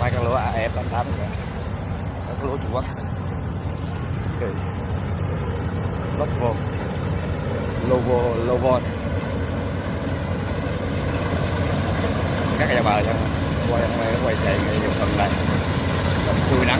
mấy con lúa AF88 kìa, các lúa Trung Quốc, logo, logo, các cái bờ nha, quay chạy ngay vùng phần này, làm chui nắng.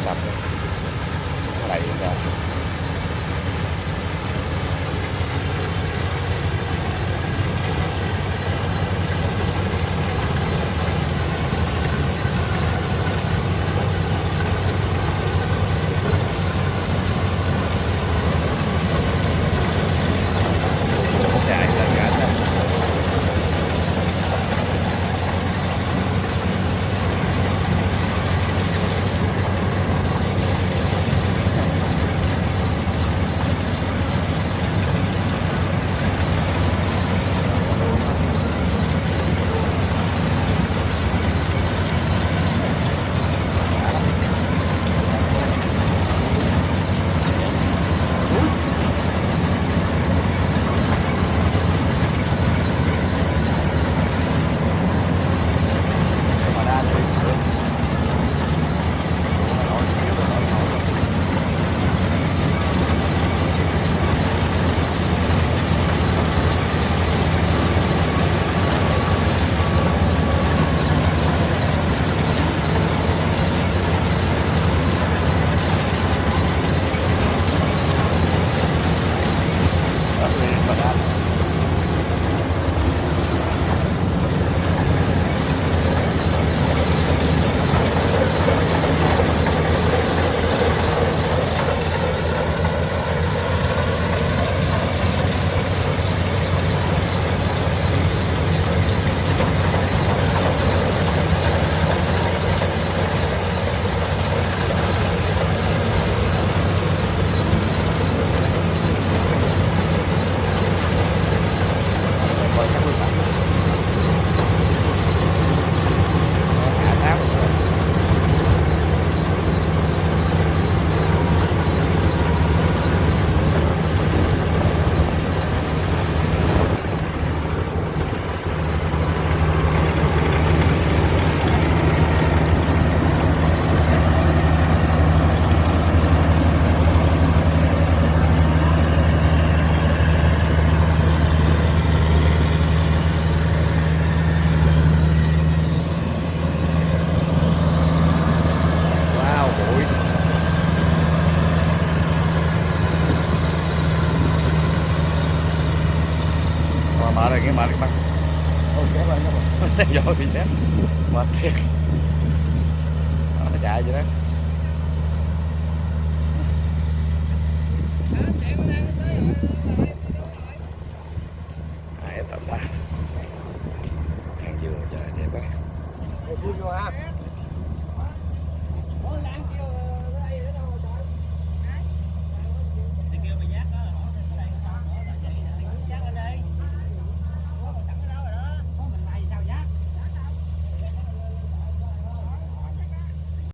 Sạch đầy ra. Mở rồi, cái mở cái băng. Ôi chết rồi, chết rồi. Rồi chết. Mệt thiệt. Nó chạy vậy đó. Tầm ba. Hàng dừa trời đẹp quá. vô ha.